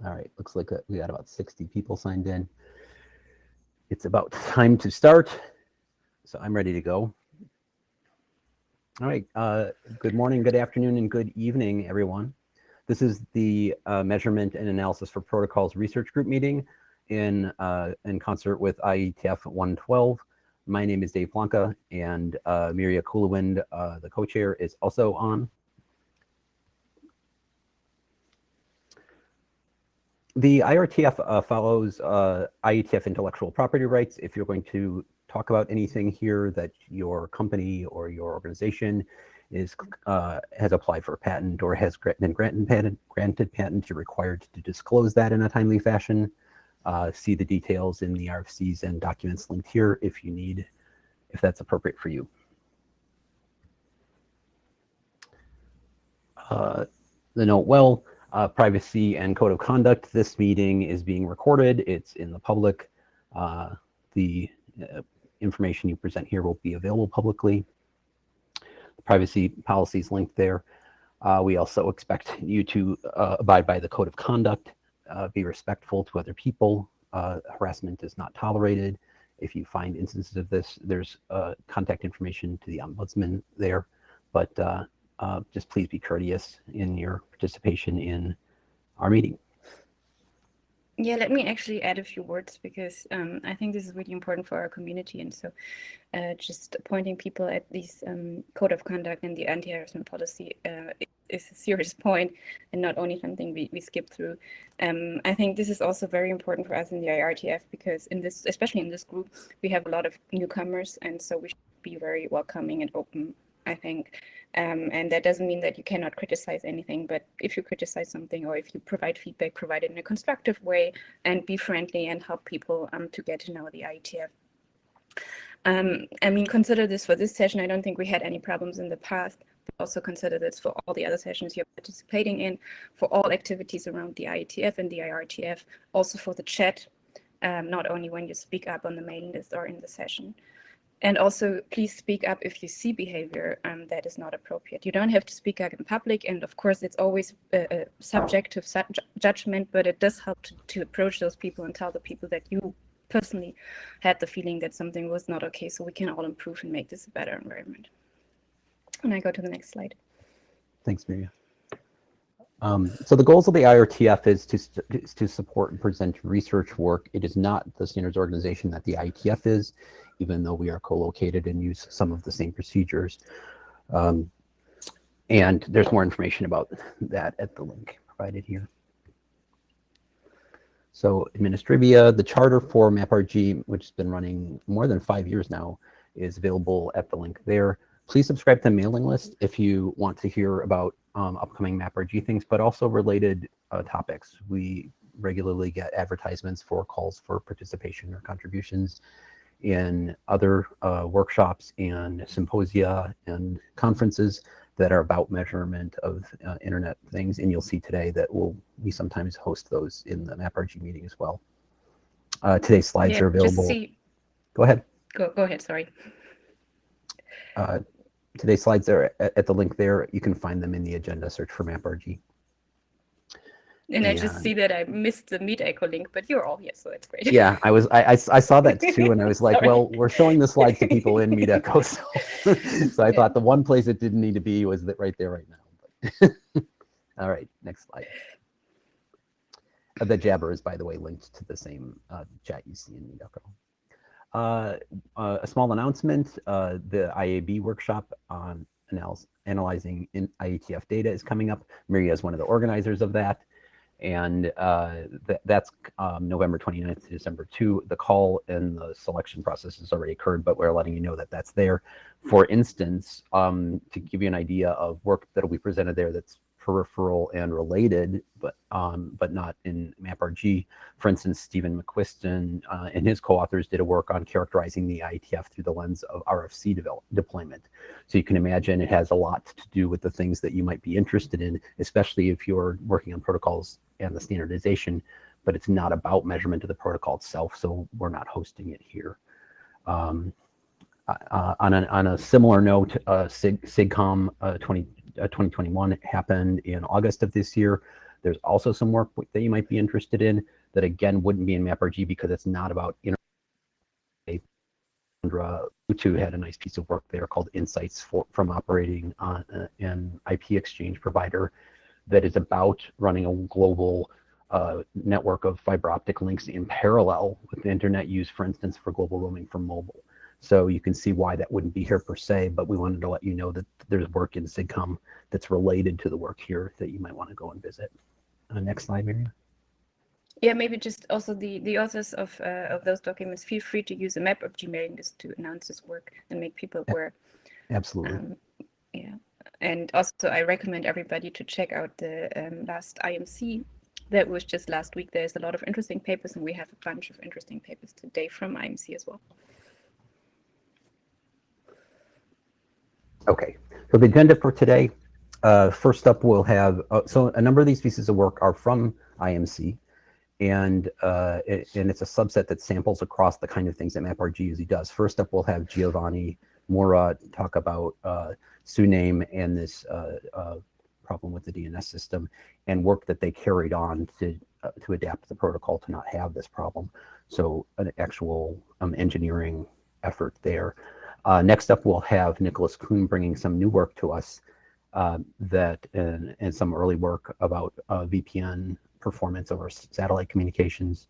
All right, looks like we got about 60 people signed in. It's about time to start, so I'm ready to go. All right, good morning, good afternoon, and good evening, everyone. This is the Measurement and Analysis for Protocols Research Group meeting in concert with IETF 112. My name is Dave Blanca, and Miria Kulawind, the co-chair, is also on. The IRTF follows IETF intellectual property rights. If you're going to talk about anything here that your company or your organization is has applied for a patent or has been granted patent, you're required to disclose that in a timely fashion. See the details in the RFCs and documents linked here if that's appropriate for you. The note well. Privacy and code of conduct. This meeting is being recorded. It's in the public. The information you present here will be available publicly. The privacy policy is linked there. We also expect you to abide by the code of conduct, be respectful to other people. Harassment is not tolerated. If you find instances of this, there's contact information to the ombudsman there, but just please be courteous in your participation in our meeting. Yeah, let me actually add a few words because I think this is really important for our community. And so just pointing people at these code of conduct and the anti-harassment policy is a serious point and not only something we skip through. I think this is also very important for us in the IRTF because especially in this group, we have a lot of newcomers, and so we should be very welcoming and open, I think. And that doesn't mean that you cannot criticize anything, but if you criticize something or if you provide feedback, provide it in a constructive way and be friendly and help people to get to know the IETF. I mean, consider this for this session. I don't think we had any problems in the past. Also consider this for all the other sessions you're participating in, for all activities around the IETF and the IRTF, also for the chat, not only when you speak up on the mailing list or in the session. And also, please speak up if you see behavior that is not appropriate. You don't have to speak up in public, and of course, it's always a subjective judgment, but it does help to approach those people and tell the people that you personally had the feeling that something was not okay, so we can all improve and make this a better environment. And I go to the next slide. Thanks, Miria. So the goals of the IRTF is to support and present research work. It is not the standards organization that the IETF is, even though we are co-located and use some of the same procedures. And there's more information about that at the link provided here. So Administrivia, the charter for MapRG, which has been running more than 5 years now, is available at the link there. Please subscribe to the mailing list if you want to hear about upcoming MapRG things, but also related topics. We regularly get advertisements for calls for participation or contributions in other workshops and symposia and conferences that are about measurement of internet things. And you'll see today that we sometimes host those in the MapRG meeting as well. Today's slides are available. Go ahead. Go ahead, sorry. Today's slides are at the link there. You can find them in the agenda, search for MapRG. And I just see that I missed the Meet Echo link, but you're all here, so that's great. Yeah, I saw that too, and I was like, well, we're showing the slides to people in Meet Echo, so I thought the one place it didn't need to be was right there right now. But all right, next slide. The Jabber is, by the way, linked to the same chat you see in Meet Echo. A small announcement, the IAB workshop on analyzing IETF data is coming up. Miria is one of the organizers of that. And that's November 29th to December 2. The call and the selection process has already occurred, but we're letting you know that that's there. For instance, to give you an idea of work that will be presented there that's peripheral and related, but not in MapRG. For instance, Stephen McQuiston and his co-authors did a work on characterizing the IETF through the lens of RFC deployment. So you can imagine it has a lot to do with the things that you might be interested in, especially if you're working on protocols and the standardization, but it's not about measurement of the protocol itself, so we're not hosting it here. On a similar note, SIGCOM 2021 happened in August of this year. There's also some work that you might be interested in that again wouldn't be in Aprg because it's not about Utu had a nice piece of work there called Insights from Operating on an IP exchange provider that is about running a global network of fiber optic links in parallel with the internet used, for instance, for global roaming for mobile. So you can see why that wouldn't be here per se, but we wanted to let you know that there's work in SIGCOMM that's related to the work here that you might want to go and visit. Next slide, Miriam. Yeah, maybe just also the authors of those documents feel free to use a Aprg mailing list to announce this work and make people aware. Absolutely. Yeah, and also I recommend everybody to check out the last IMC that was just last week. There's a lot of interesting papers, and we have a bunch of interesting papers today from IMC as well. Okay, so the agenda for today, first up we'll have, so a number of these pieces of work are from IMC, and it's a subset that samples across the kind of things that Aprg usually does. First up, we'll have Giovanni Mora talk about Suname and this problem with the DNS system and work that they carried on to adapt the protocol to not have this problem. So an actual engineering effort there. Next up, we'll have Nicholas Kuhn bringing some new work to us and some early work about VPN performance over satellite communications.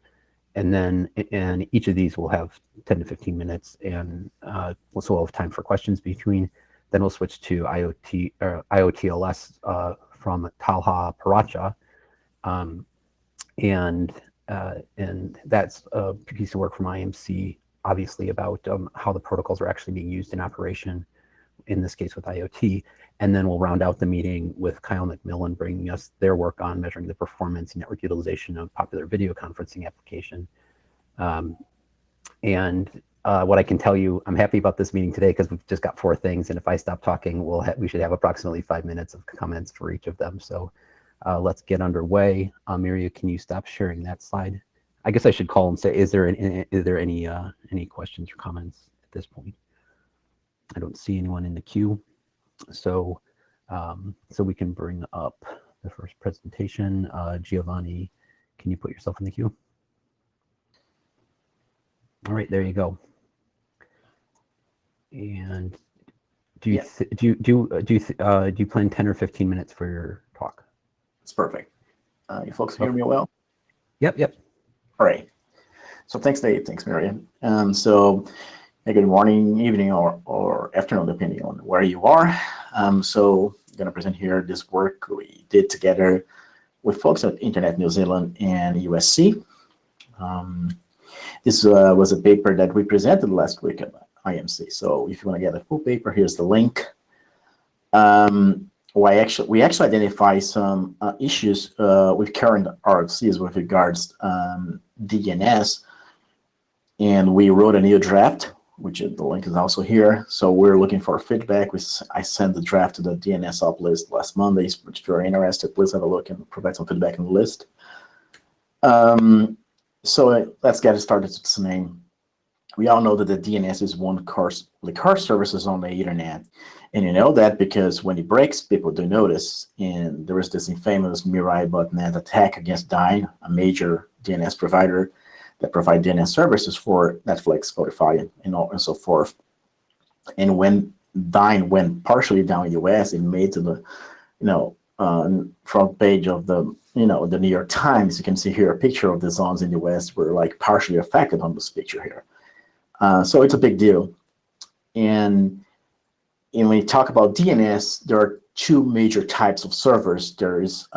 And then in each of these will have 10 to 15 minutes, and so we'll have time for questions between. Then we'll switch to IOTLS from Talha Paracha, and that's a piece of work from IMC, obviously about how the protocols are actually being used in operation, in this case with IoT. And then we'll round out the meeting with Kyle McMillan bringing us their work on measuring the performance and network utilization of popular video conferencing application. What I can tell you, I'm happy about this meeting today because we've just got 4 things, and if I stop talking, we should have approximately 5 minutes of comments for each of them. So let's get underway. Miria, can you stop sharing that slide? I guess I should call and say, is there any questions or comments at this point? I don't see anyone in the queue. So we can bring up the first presentation. Giovanni, can you put yourself in the queue? All right, there you go. And do you plan 10 or 15 minutes for your talk? That's perfect. You folks hear me well? Yep. All right. So thanks, Dave. Thanks, Miriam. Good morning, evening, or afternoon, depending on where you are. So I'm going to present here this work we did together with folks at Internet New Zealand and USC. This was a paper that we presented last week at IMC. So if you want to get a full paper, here's the link. We actually identify some issues with current RFCs with regards DNS, and we wrote a new draft, which the link is also here. So we're looking for feedback. I sent the draft to the DNS op list last Monday, which if you're interested, please have a look and provide some feedback on the list. So let's get started with the name. We all know that the DNS is one the core services on the internet. And you know that because when it breaks, people do notice. And there was this infamous Mirai.net attack against Dyn, a major DNS provider that provide DNS services for Netflix, Spotify, and so forth. And when Dyn went partially down US, it made to the front page of the the New York Times. You can see here a picture of the zones in the West were like partially affected on this picture here. So it's a big deal. And when we talk about DNS, there are 2 major types of servers. There is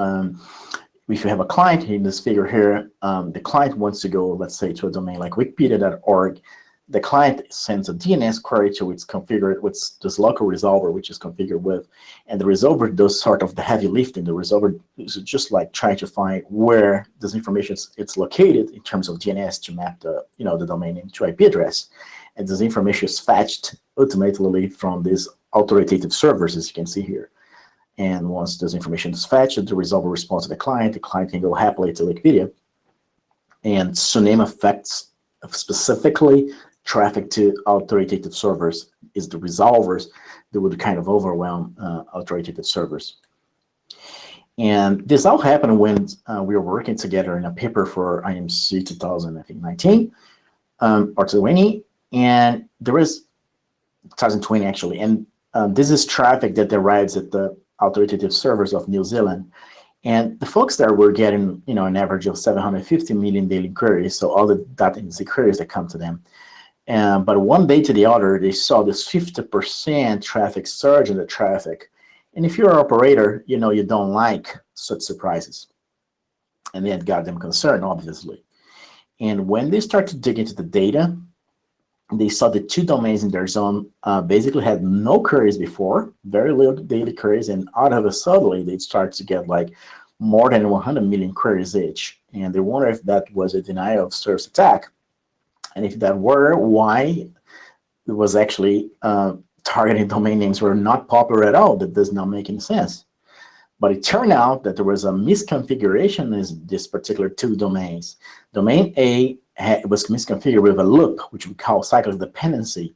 if you have a client in this figure here, the client wants to go, let's say, to a domain like wikipedia.org. The client sends a DNS query to its configured with this local resolver, which is configured with, and the resolver does sort of the heavy lifting. The resolver is just like trying to find where this information it's located in terms of DNS to map the the domain name to IP address, and this information is fetched ultimately from these authoritative servers, as you can see here. And once this information is fetched, the resolver responds to the client can go happily to Wikipedia. And Suname affects specifically traffic to authoritative servers. Is the resolvers that would kind of overwhelm authoritative servers. And this all happened when we were working together in a paper for IMC 2019 or 20, and there was 2020 actually, and this is traffic that arrives at the authoritative servers of New Zealand. And the folks there were getting, an average of 750 million daily queries, so all the data and queries that come to them. But one day to the other, they saw this 50% traffic surge in the traffic. And if you're an operator, you don't like such surprises. And that got them concerned, obviously. And when they started to dig into the data, they saw the 2 domains in their zone basically had no queries before, very little daily queries, and out of it suddenly they started to get like more than 100 million queries each. And they wonder if that was a denial of service attack. And if that were, why it was actually targeting domain names were not popular at all. That does not make any sense. But it turned out that there was a misconfiguration in this particular 2 domains. Domain A was misconfigured with a loop, which we call cyclic dependency.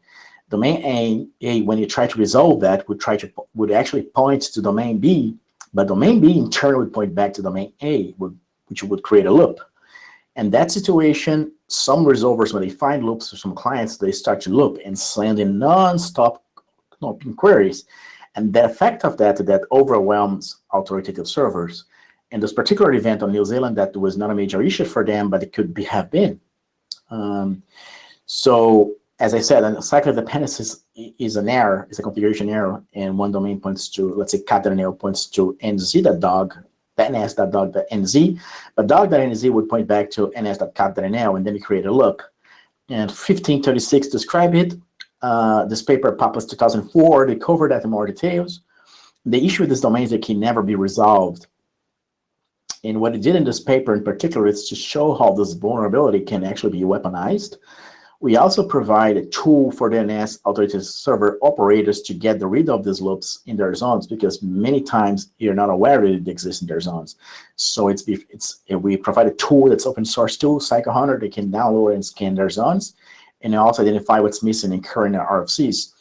Domain A, when you try to resolve that, would actually point to domain B, but domain B in turn would point back to domain A, which would create a loop. And that situation, some resolvers, when they find loops for some clients, they start to loop and send in non-stop queries. And the effect of that overwhelms authoritative servers. And this particular event on New Zealand, that was not a major issue for them, but it could have been. So, as I said, a cyclic dependency is an error, it's a configuration error, and one domain points to, let's say, cat.nl points to nz.dog, ns.dog.nz, but dog.nz would point back to ns.cat.nl, and then we create a loop. And 1536 describe it. This paper published 2004, they covered that in more details. The issue with this domain is that it can never be resolved. And what it did in this paper in particular is to show how this vulnerability can actually be weaponized. We also provide a tool for DNS authoritative server operators to get rid of these loops in their zones, because many times you're not aware that it exists in their zones. So we provide a tool that's open source tool, PsychoHunter, they can download and scan their zones, and also identify what's missing in current RFCs.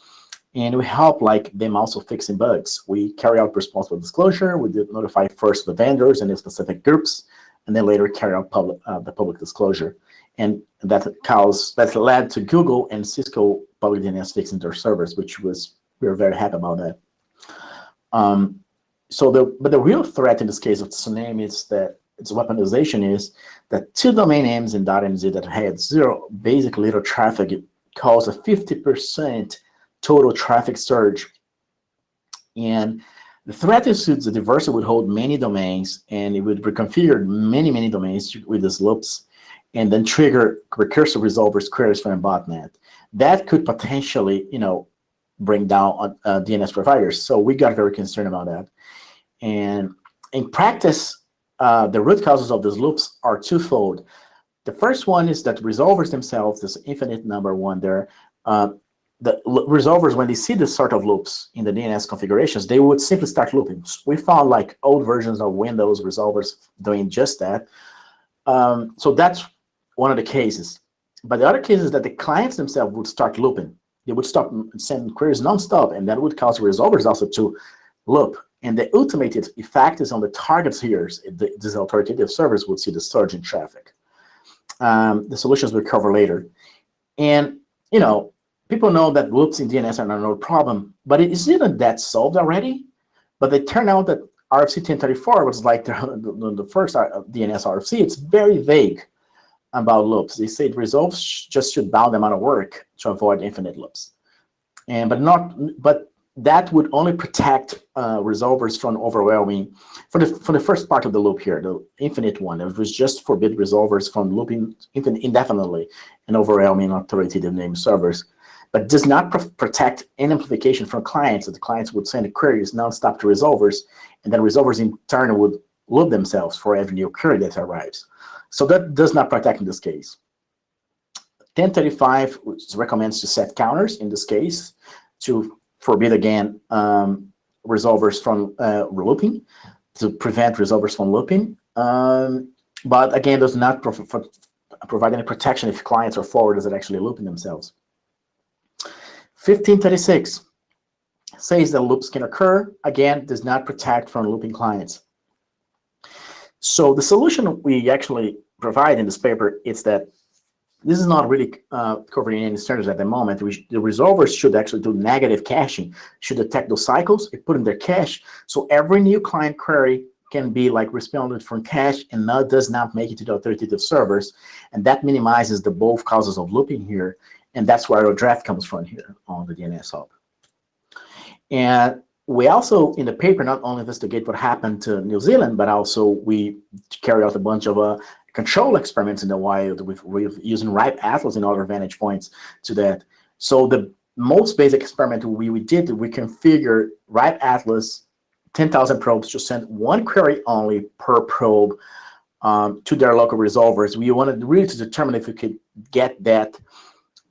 And we help them also fixing bugs. We carry out responsible disclosure. We notify first the vendors and the specific groups, and then later carry out the public disclosure. And that led to Google and Cisco public DNS fixing their servers, we were very happy about that. But the real threat in this case of Tsunami is that its weaponization is that 2 domain names in .nz that had basically little traffic, it caused a 50% total traffic surge. And the threat is that the adversary would hold many domains, and it would reconfigure many domains with these loops, and then trigger recursive resolvers queries from a botnet. That could potentially, bring down DNS providers. So we got very concerned about that. And in practice, the root causes of these loops are twofold. The first one is that resolvers themselves, this infinite number one there, the resolvers, when they see this sort of loops in the DNS configurations, they would simply start looping. We found old versions of Windows resolvers doing just that. So that's one of the cases. But the other case is that the clients themselves would start looping. They would stop sending queries nonstop, and that would cause resolvers also to loop. And the ultimate effect is on the targets here. These authoritative servers would see the surge in traffic. The solutions we'll cover later. And, people know that loops in DNS are not a problem, but isn't that solved already? But it turned out that RFC 1034 was the first DNS RFC. It's very vague about loops. They say resolves just should bound them out of work to avoid infinite loops. But that would only protect resolvers from overwhelming, from the first part of the loop here, the infinite one. It was just forbid resolvers from looping indefinitely and overwhelming authoritative name servers, but does not protect any amplification from clients, that the clients would send queries nonstop to resolvers, and then resolvers in turn would loop themselves for every new query that arrives. So that does not protect in this case. 1035 recommends to set counters in this case to forbid again resolvers from looping, to prevent resolvers from looping. But again, does not provide any protection if clients or forwarders are actually looping themselves. 1536 says that loops can occur. Again, does not protect from looping clients. So the solution we actually provide in this paper is that this is not really covering any standards at the moment. The resolvers should actually do negative caching, should detect those cycles and put in their cache. So every new client query can be like responded from cache and does not make it to the authoritative servers. And that minimizes the both causes of looping here. And that's where our draft comes from here on the DNS hub. And we also, in the paper, not only investigate what happened to New Zealand, but also we carry out a bunch of control experiments in the wild with using RIPE Atlas and other vantage points to that. So the most basic experiment we did, we configured RIPE Atlas 10,000 probes to send one query only per probe to their local resolvers. We wanted really to determine if we could get that,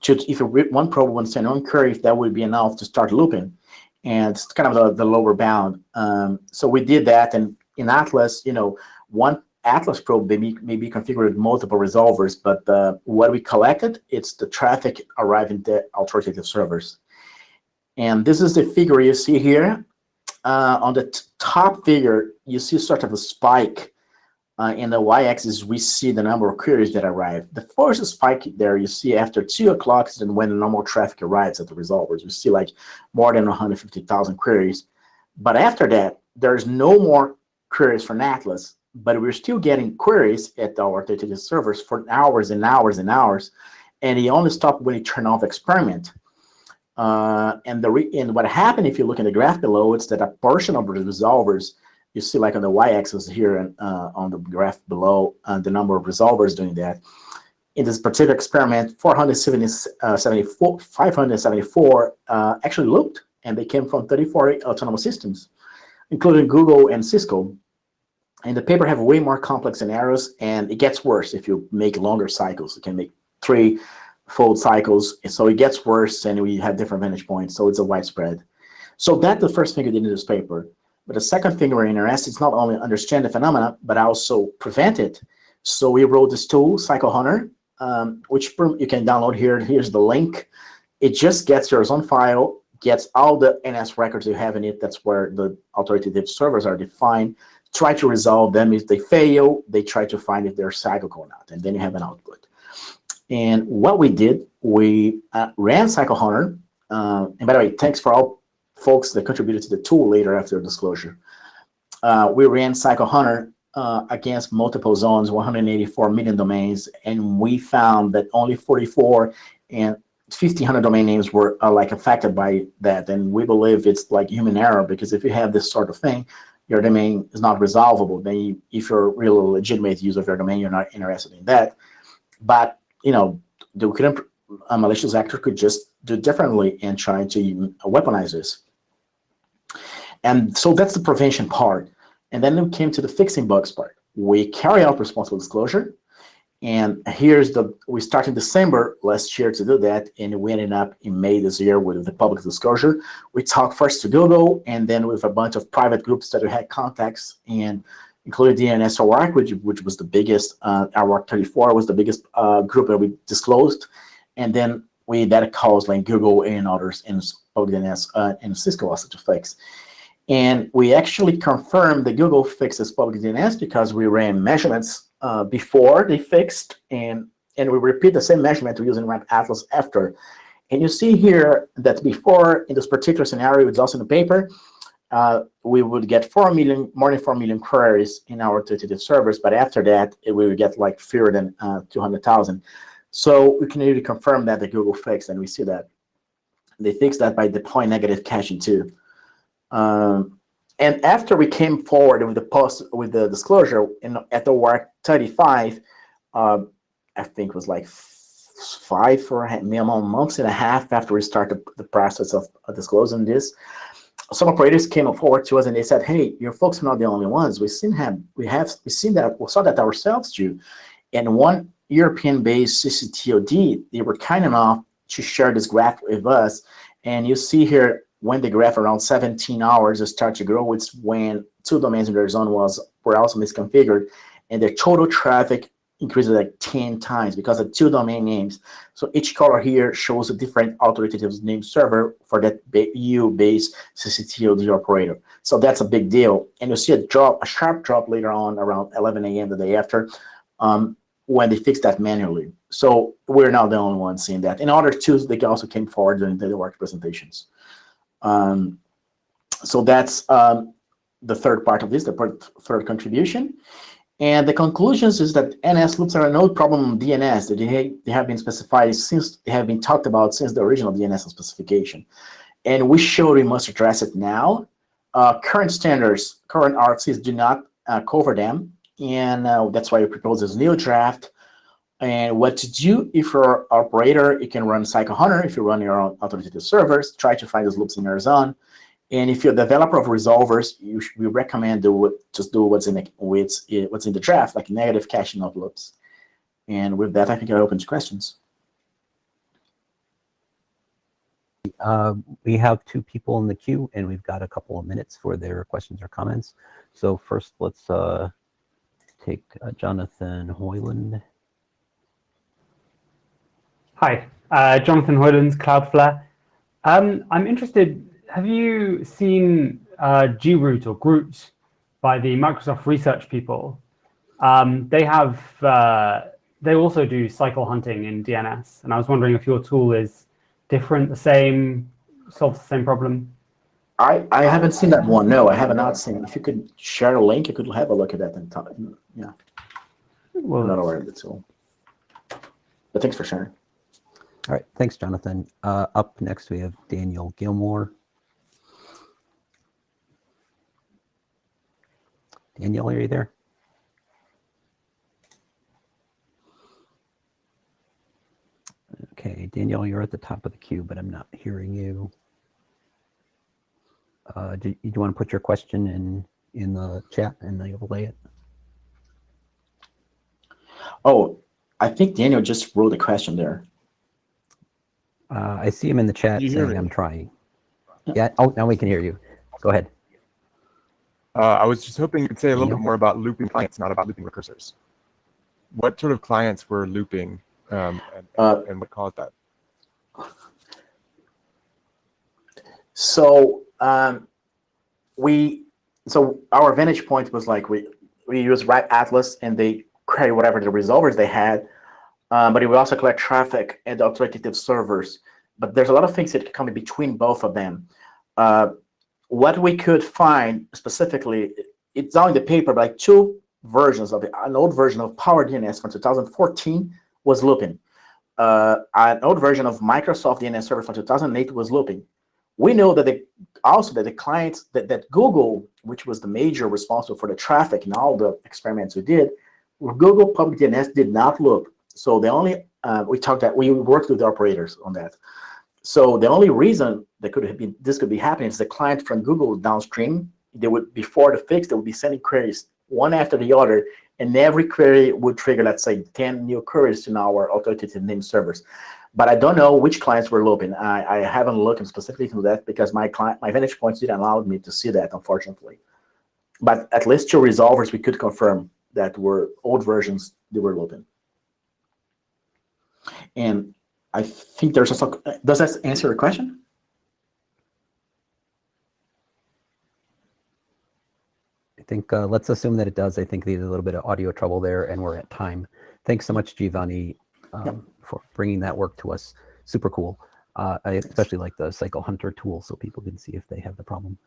if one probe would send one query, if that would be enough to start looping. And it's kind of the lower bound. So we did that, and in Atlas, one Atlas probe may be configured with multiple resolvers, but what we collected, it's the traffic arriving to authoritative servers. And this is the figure you see here. On the top figure, you see sort of a spike. In the y-axis, we see the number of queries that arrive. The first spike there you see after 2 o'clock is when the normal traffic arrives at the resolvers. We see like more than 150,000 queries. But after that, there's no more queries from Atlas, but we're still getting queries at our authoritative servers for hours and hours and hours. And he only stopped when he turned off the experiment. And what happened, if you look in the graph below, it's that a portion of the resolvers, you see like on the y-axis here and on the graph below, the number of resolvers doing that. In this particular experiment, 574 actually looped, and they came from 34 autonomous systems, including Google and Cisco. And the paper have way more complex scenarios, and it gets worse if you make longer cycles. You can make 3-fold cycles, so it gets worse, and we have different vantage points, so it's a widespread. So that's the first thing we did in this paper. But the second thing we're interested is not only understand the phenomena, but also prevent it. So we wrote this tool, Cycle Hunter, which you can download here. Here's the link. It just gets your own file, gets all the NS records you have in it. That's where the authoritative servers are defined. Try to resolve them. If they fail, they try to find if they're cyclical or not, and then you have an output. And what we did, we ran Cycle Hunter. And by the way, thanks for all folks that contributed to the tool later after disclosure. We ran Cycle Hunter against multiple zones, 184 million domains, and we found that only 44 and 1,500 domain names were like affected by that. And we believe it's like human error, because if you have this sort of thing, your domain is not resolvable. Then if you're a real legitimate user of your domain, you're not interested in that. But a malicious actor could just do differently and try to weaponize this. And so that's the prevention part. And then we came to the fixing bugs part. We carry out responsible disclosure. And we started in December last year to do that. And we ended up in May this year with the public disclosure. We talked first to Google, and then with a bunch of private groups that we had contacts, and including DNS Arc, which was the biggest, Arc 34 was the biggest group that we disclosed. And then we had calls like Google and others, and public DNS and Cisco also to fix. And we actually confirmed the Google fixes public DNS because we ran measurements before they fixed, and we repeat the same measurement using RIPE Atlas after. And you see here that before, in this particular scenario, it's also in the paper, we would get more than 4 million queries in our authoritative servers, but after that, we would get like fewer than 200,000. So we can really confirm that the Google fixed, and we see that they fixed that by deploying negative caching too. And after we came forward with the disclosure at the work 35, I think it was like 5 or minimum months and a half after we started the process of disclosing this, some operators came forward to us and they said, "Hey, your folks are not the only ones. We saw that ourselves too." And one European-based CCTOD, they were kind enough to share this graph with us. And you see here, when the graph around 17 hours start to grow, it's when 2 domains in their zone were also misconfigured, and the total traffic increases like 10 times because of 2 domain names. So each color here shows a different authoritative name server for that EU-based CCTLD operator. So that's a big deal. And you'll see a sharp drop later on around 11 a.m. the day after when they fixed that manually. So we're not the only ones seeing that. In other tools, they also came forward during the work presentations. So that's the third part of this, the third contribution. And the conclusions is that NS loops are no problem in DNS. That they have been specified since, they have been talked about since the original DNS specification. And we showed we must address it now. Current standards, current RFCs do not cover them. And that's why we propose this new draft. And what to do if you're an operator, you can run Cycle Hunter. If you run your own authoritative servers, try to find those loops in your zone. And if you're a developer of resolvers, we recommend just do what's in the draft, like negative caching of loops. And with that, I think I open to questions. We have 2 people in the queue, and we've got a couple of minutes for their questions or comments. So first, let's take Jonathan Hoyland. Hi, Jonathan Hoyland, Cloudflare. I'm interested. Have you seen groot or Groot by the Microsoft research people? They also do cycle hunting in DNS, and I was wondering if your tool is different, the same, solves the same problem. I haven't seen that one. No, I have not seen. If you could share a link, you could have a look at that and talk. Yeah, well, I'm not aware of the tool, but thanks for sharing. All right, thanks, Jonathan. Up next, we have Daniel Gilmore. Daniel, are you there? Okay, Daniel, you're at the top of the queue, but I'm not hearing you. Do you want to put your question in the chat and I'll relay it? Oh, I think Daniel just wrote a question there. I see him in the chat saying I'm trying. Yeah. Oh, now we can hear you. Go ahead. I was just hoping you'd say a little bit more about looping clients, not about looping recursors. What sort of clients were looping and what caused that? So our vantage point was like we use Rat Atlas and they query whatever the resolvers they had, but we also collect traffic at the authoritative servers. But there's a lot of things that come in between both of them. What we could find specifically, it's down in the paper, but like 2 versions of it. An old version of Power DNS from 2014 was looping. An old version of Microsoft DNS Server from 2008 was looping. We know that the clients that Google, which was the major responsible for the traffic in all the experiments we did, Google Public DNS did not loop. So the only we worked with the operators on that. So the only reason that this could be happening is the client from Google downstream. They would, before the fix, they would be sending queries one after the other, and every query would trigger, let's say, 10 new queries in our authoritative name servers. But I don't know which clients were looping. I haven't looked specifically into that because my vantage points didn't allow me to see that, unfortunately. But at least 2 resolvers we could confirm that were old versions, they were looping. And I think there's also, does that answer your question? I think let's assume that it does. I think there's a little bit of audio trouble there and we're at time. Thanks so much, Giovanni, for bringing that work to us. Super cool. I especially like the Cycle Hunter tool so people can see if they have the problem.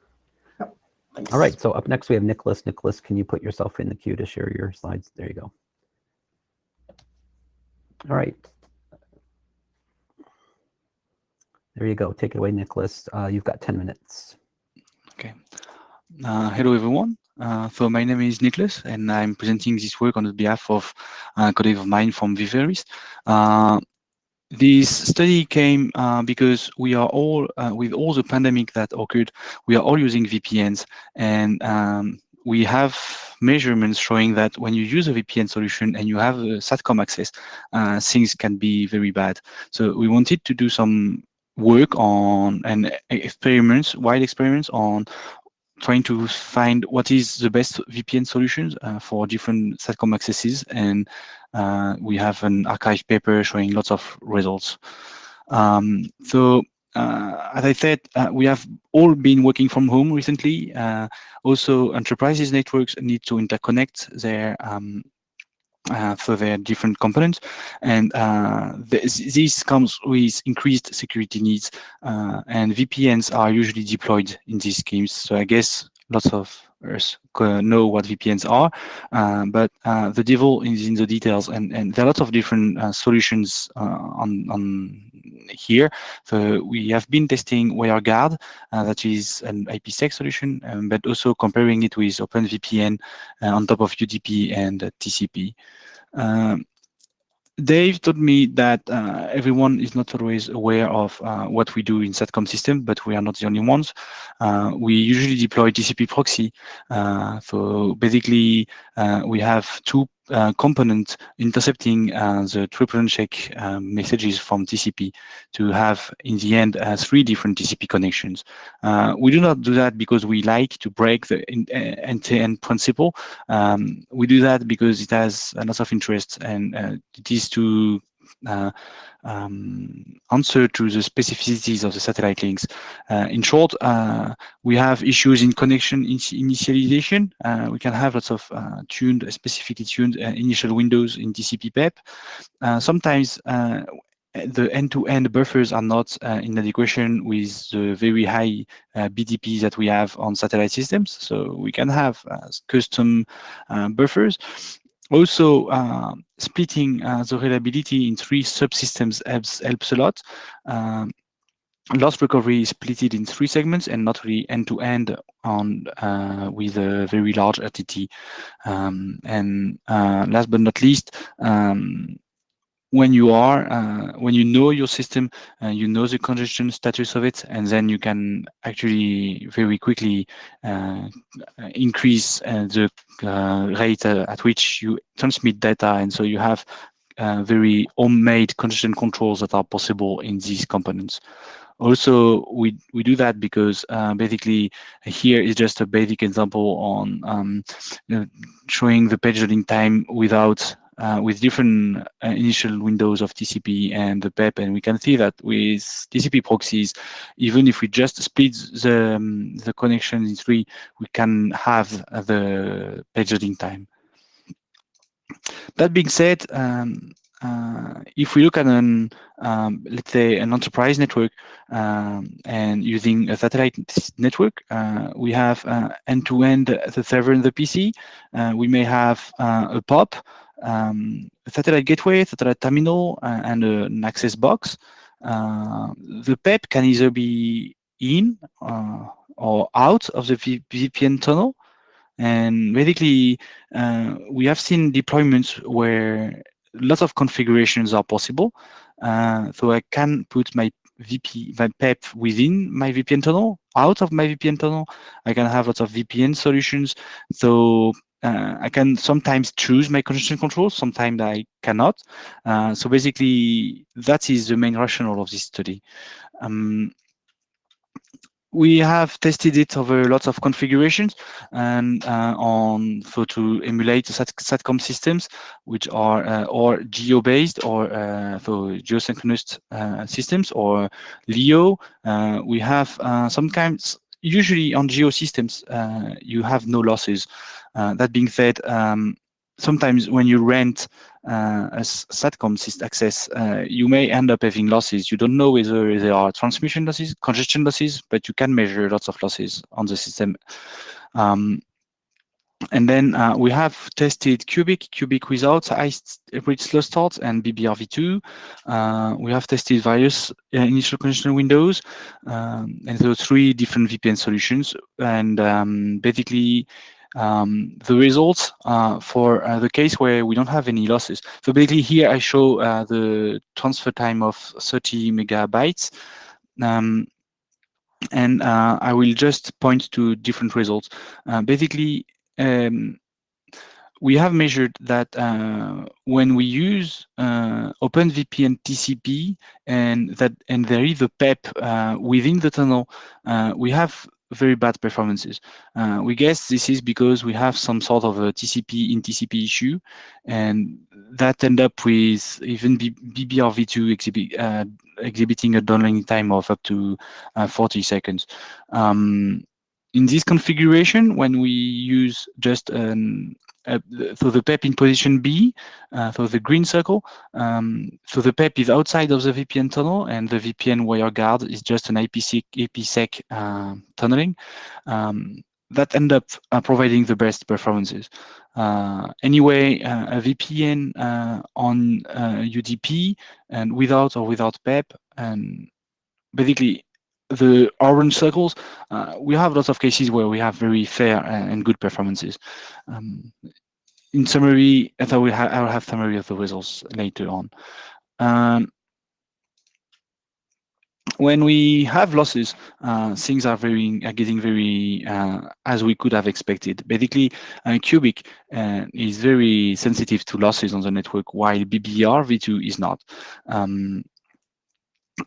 Yep. Thanks. All right, so up next we have Nicholas. Nicholas, can you put yourself in the queue to share your slides? There you go. All right. There you go. Take it away, Nicholas. You've got 10 minutes. Okay. Hello, everyone. So my name is Nicholas, and I'm presenting this work on behalf of a colleague of mine from Viveris. This study came because we are all, with all the pandemic that occurred, we are all using VPNs, and we have measurements showing that when you use a VPN solution and you have a SATCOM access, things can be very bad. So we wanted to do some work on and experiments, wide experiments on trying to find what is the best VPN solutions for different SATCOM accesses, and We have an archive paper showing lots of results. As I said, we have all been working from home recently. Also, enterprises networks need to interconnect their for their different components, and this comes with increased security needs, and VPNs are usually deployed in these schemes. So I guess lots of us know what VPNs are, but the devil is in the details, and there are lots of different solutions on here. So we have been testing WireGuard, that is an IPsec solution, but also comparing it with OpenVPN on top of UDP and TCP. Dave told me that everyone is not always aware of what we do in SATCOM system, but we are not the only ones. We usually deploy TCP proxy. So basically, we have two components intercepting the triple uncheck messages from TCP to have, in the end, 3 different TCP connections. We do not do that because we like to break the end-to-end principle. We do that because it has a lot of interest, and it is to answer to the specificities of the satellite links. In short, we have issues in connection initialization. We can have lots of specifically tuned initial windows in TCP PEP. Sometimes the end-to-end buffers are not in adequation with the very high BDP that we have on satellite systems. So we can have custom buffers. Also, splitting the reliability in 3 subsystems helps a lot. Loss recovery is split in 3 segments and not really end-to-end on with a very large RTT. And last but not least, when you know your system, you know the congestion status of it, and then you can actually very quickly increase the rate at which you transmit data, and so you have very homemade congestion controls that are possible in these components. Also, we do that because basically here is just a basic example on showing the page loading time without with different initial windows of TCP and the PEP, and we can see that with TCP proxies, even if we just split the connection in 3, we can have the page loading time. That being said, if we look at an let's say an enterprise network and using a satellite network, we have end-to-end the server and the PC. We may have a POP, a satellite gateway, satellite terminal, and an access box. The PEP can either be in or out of the VPN tunnel. And basically, we have seen deployments where lots of configurations are possible. So I can put my PEP within my VPN tunnel, out of my VPN tunnel. I can have lots of VPN solutions. So I can sometimes choose my congestion control, sometimes I cannot. So basically, that is the main rationale of this study. We have tested it over lots of configurations and to emulate the SATCOM systems, which are or geo-based or so geosynchronous systems or LEO. We have sometimes, usually on geo systems, you have no losses. That being said, sometimes when you rent a SATCOM access, you may end up having losses. You don't know whether there are transmission losses, congestion losses, but you can measure lots of losses on the system. And then we have tested Cubic without hybrid slow start and BBRv2. We have tested various initial congestion windows and those 3 different VPN solutions. And basically, the results for the case where we don't have any losses. So basically here I show the transfer time of 30 megabytes. And I will just point to different results. Basically, we have measured that when we use OpenVPN TCP and there is a PEP within the tunnel, we have very bad performances. We guess this is because we have some sort of a TCP in TCP issue, and that end up with even BBRv2 exhibiting a downloading time of up to 40 seconds. In this configuration, when we use just so the PEP in position B, so the green circle, so the PEP is outside of the VPN tunnel, and the VPN WireGuard is just an IPsec tunneling. That end up providing the best performances. Anyway, a VPN on UDP and without PEP, and basically the orange circles, we have lots of cases where we have very fair and good performances. In summary, I will have summary of the results later on. When we have losses, things are getting very as we could have expected. Basically, Cubic is very sensitive to losses on the network, while BBRv2 is not.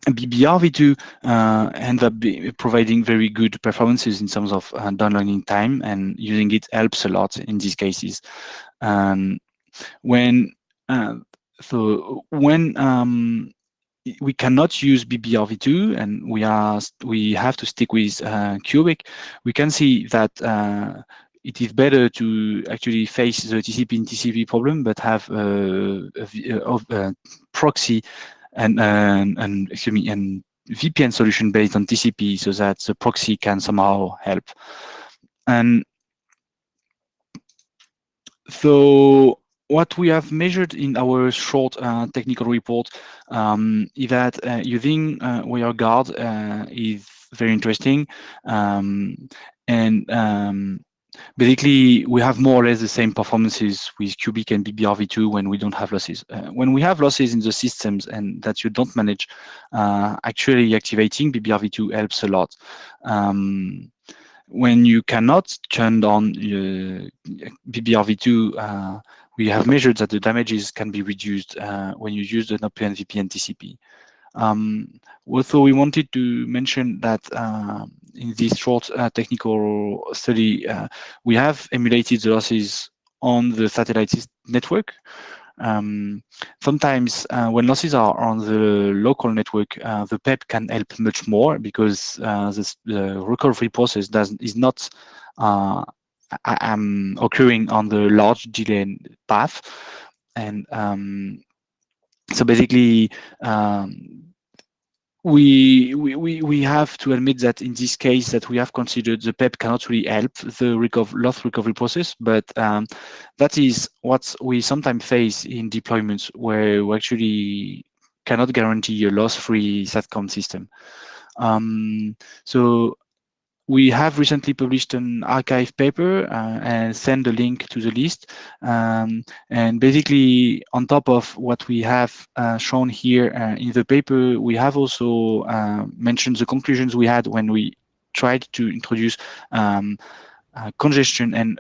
BBRv2 ends up providing very good performances in terms of downloading time, and using it helps a lot in these cases. When we cannot use BBRv2 and we have to stick with Cubic, we can see that it is better to actually face the TCP in TCP problem, but have a proxy and VPN solution based on TCP, so that the proxy can somehow help. And so what we have measured in our short technical report is that using WireGuard is very interesting, and basically we have more or less the same performances with Cubic and BBRv2 when we don't have losses. When we have losses in the systems and that you don't manage, actually activating BBRv2 helps a lot. When you cannot turn on BBRv2, we have measured that the damages can be reduced when you use an OpenVPN TCP. Also, we wanted to mention that in this short technical study, we have emulated the losses on the satellite network. Sometimes when losses are on the local network, the PEP can help much more, because the recovery process is not occurring on the large delay path. And so basically, we have to admit that in this case that we have considered the PEP cannot really help the loss recovery process, but that is what we sometimes face in deployments where we actually cannot guarantee a loss-free SATCOM system. So we have recently published an archive paper and sent a link to the list. And basically, on top of what we have shown here in the paper, we have also mentioned the conclusions we had when we tried to introduce congestion and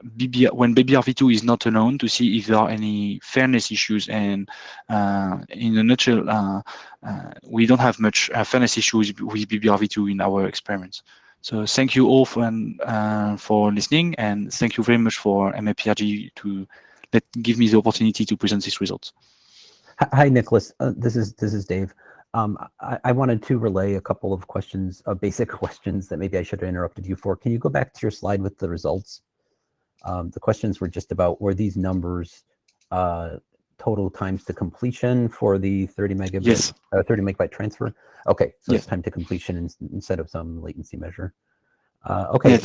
when BBRv2 is not known, to see if there are any fairness issues. And in a nutshell, we don't have much fairness issues with BBRv2 in our experiments. So thank you all for listening, and thank you very much for Aprg to give me the opportunity to present these results. Hi, Nicholas. This is Dave. I wanted to relay a couple of questions, basic questions that maybe I should have interrupted you for. Can you go back to your slide with the results? The questions were just about, were these numbers total times to completion for the 30 megabit, yes. 30 megabyte transfer? Okay, so yes. It's time to completion instead of some latency measure. Okay.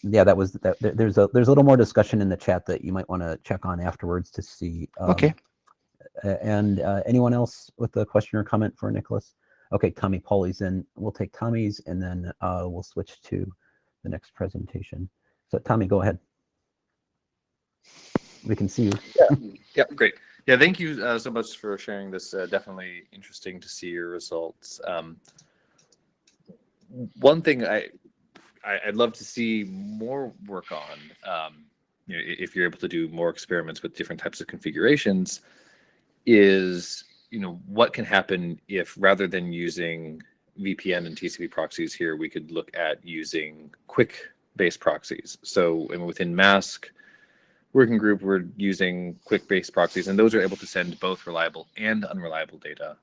Yeah, that was that. There's a little more discussion in the chat that you might want to check on afterwards to see. Okay. And anyone else with a question or comment for Nicholas? Okay, Tommy Pauly's in. We'll take Tommy's, and then we'll switch to the next presentation. So Tommy, go ahead. We can see you. Yeah, great. Yeah, thank you so much for sharing this. Definitely interesting to see your results. One thing I'd love to see more work on, if you're able to do more experiments with different types of configurations, is what can happen if, rather than using VPN and TCP proxies here, we could look at using quick-based proxies. So within Mask working group, we're using quick-based proxies, and those are able to send both reliable and unreliable data.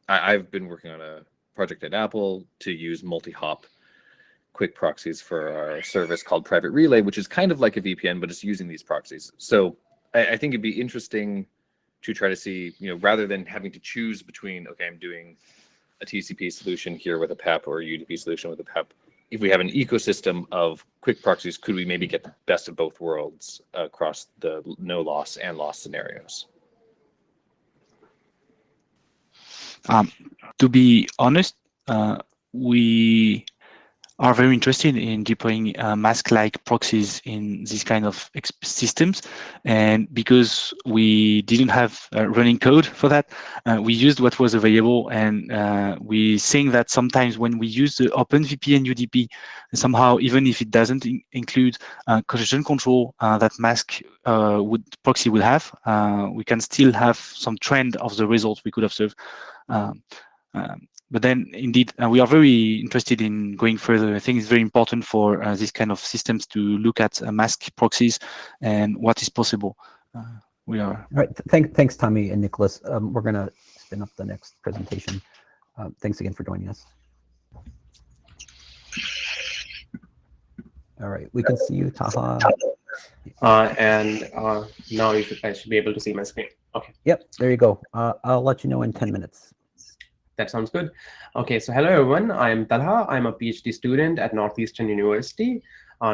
I've been working on a project at Apple to use multi-hop quick proxies for our service called Private Relay, which is kind of like a VPN, but it's using these proxies. So I think it'd be interesting to try to see, rather than having to choose between, okay, I'm doing a TCP solution here with a PEP or a UDP solution with a PEP. If we have an ecosystem of quick proxies, could we maybe get the best of both worlds across the no loss and loss scenarios? To be honest, we are very interested in deploying mask-like proxies in this kind of systems. And because we didn't have running code for that, we used what was available. And we think that sometimes when we use the OpenVPN UDP, somehow, even if it doesn't include congestion control that mask proxy would have, we can still have some trend of the results we could observe. But then, indeed, we are very interested in going further. I think it's very important for these kind of systems to look at mask proxies and what is possible. We are. All right. Thanks, Tommy and Nicholas. We're going to spin up the next presentation. Thanks again for joining us. All right. We can see you, Taha. Now I should be able to see my screen. Okay. Yep. There you go. I'll let you know in 10 minutes. That sounds good. Okay, so hello everyone. I'm Talha. I'm a PhD student at Northeastern University.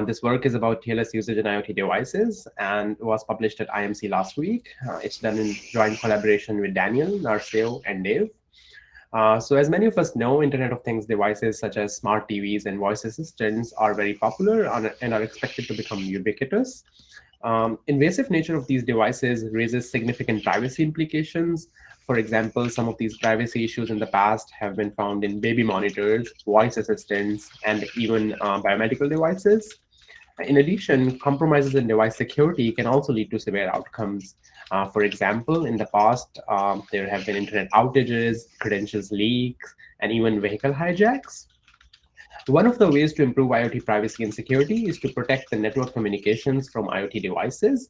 This work is about TLS usage in IoT devices and was published at IMC last week. It's done in joint collaboration with Daniel, Narceo, and Dave. So as many of us know, Internet of Things devices such as smart TVs and voice assistants are very popular and are expected to become ubiquitous. Invasive nature of these devices raises significant privacy implications. For example, some of these privacy issues in the past have been found in baby monitors, voice assistants, and even biomedical devices. In addition, compromises in device security can also lead to severe outcomes. For example, in the past, there have been internet outages, credentials leaks, and even vehicle hijacks. One of the ways to improve IoT privacy and security is to protect the network communications from IoT devices.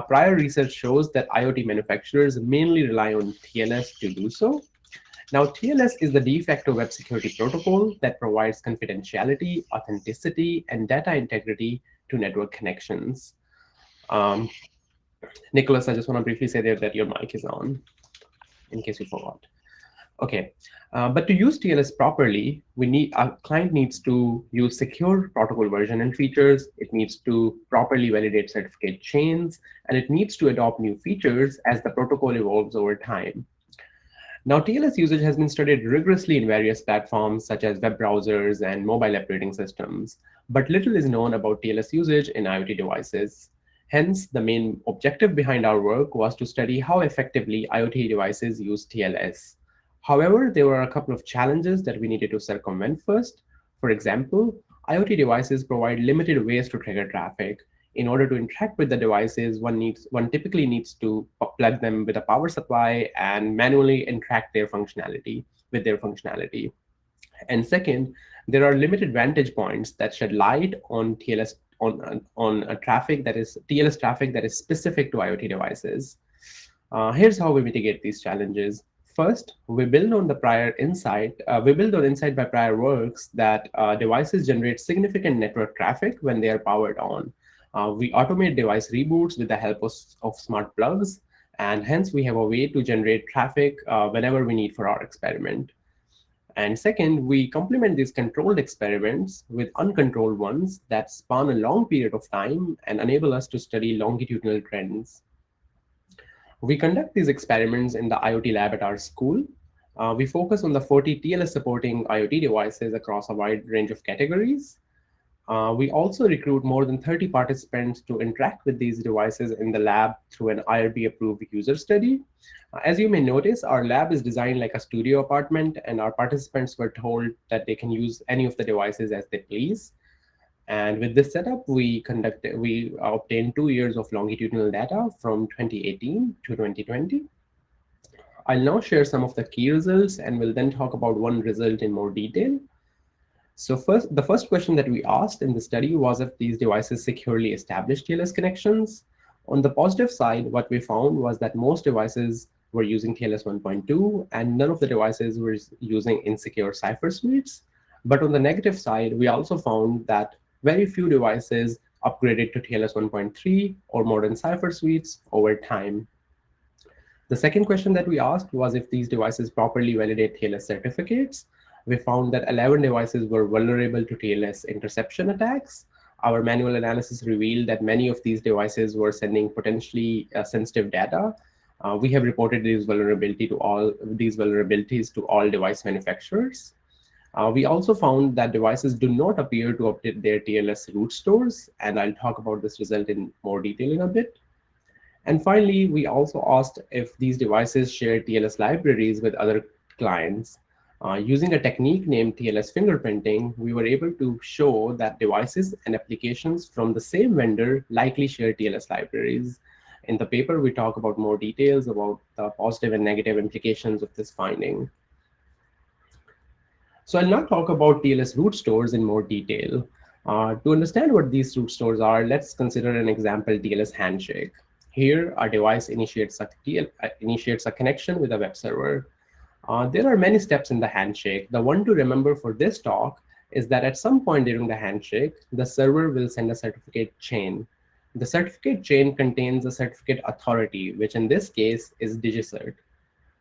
Prior research shows that IoT manufacturers mainly rely on TLS to do so. Now, TLS is the de facto web security protocol that provides confidentiality, authenticity, and data integrity to network connections. Nicholas, I just want to briefly say there that your mic is on, in case you forgot. Okay, but to use TLS properly, our client needs to use secure protocol version and features. It needs to properly validate certificate chains, and it needs to adopt new features as the protocol evolves over time. Now, TLS usage has been studied rigorously in various platforms such as web browsers and mobile operating systems, but little is known about TLS usage in IoT devices. Hence, the main objective behind our work was to study how effectively IoT devices use TLS. However, there were a couple of challenges that we needed to circumvent first. For example, IoT devices provide limited ways to trigger traffic. In order to interact with the devices, one typically needs to plug them with a power supply and manually interact with their functionality. And second, there are limited vantage points that shed light on TLS traffic that is TLS traffic that is specific to IoT devices. Here's how we mitigate these challenges. First, we build on insight by prior works that devices generate significant network traffic when they are powered on. We automate device reboots with the help of smart plugs, and hence we have a way to generate traffic whenever we need for our experiment. And second, we complement these controlled experiments with uncontrolled ones that span a long period of time and enable us to study longitudinal trends. We conduct these experiments in the IoT lab at our school. We focus on the 40 TLS supporting IoT devices across a wide range of categories. We also recruit more than 30 participants to interact with these devices in the lab through an IRB-approved user study. As you may notice, our lab is designed like a studio apartment, and our participants were told that they can use any of the devices as they please. And with this setup, we obtained 2 years of longitudinal data from 2018 to 2020. I'll now share some of the key results and we'll then talk about one result in more detail. So the first question that we asked in the study was if these devices securely established TLS connections. On the positive side, what we found was that most devices were using TLS 1.2 and none of the devices were using insecure cipher suites. But on the negative side, we also found that very few devices upgraded to TLS 1.3 or modern cipher suites over time. The second question that we asked was if these devices properly validate TLS certificates. We found that 11 devices were vulnerable to TLS interception attacks. Our manual analysis revealed that many of these devices were sending potentially sensitive data. We have reported these vulnerabilities to all device manufacturers. We also found that devices do not appear to update their TLS root stores, and I'll talk about this result in more detail in a bit. And finally, we also asked if these devices share TLS libraries with other clients. Using a technique named TLS fingerprinting, we were able to show that devices and applications from the same vendor likely share TLS libraries. In the paper, we talk about more details about the positive and negative implications of this finding. So I'll now talk about TLS root stores in more detail. To understand what these root stores are, let's consider an example TLS handshake. Here, our device initiates a connection with a web server. There are many steps in the handshake. The one to remember for this talk is that at some point during the handshake, the server will send a certificate chain. The certificate chain contains a certificate authority, which in this case is DigiCert.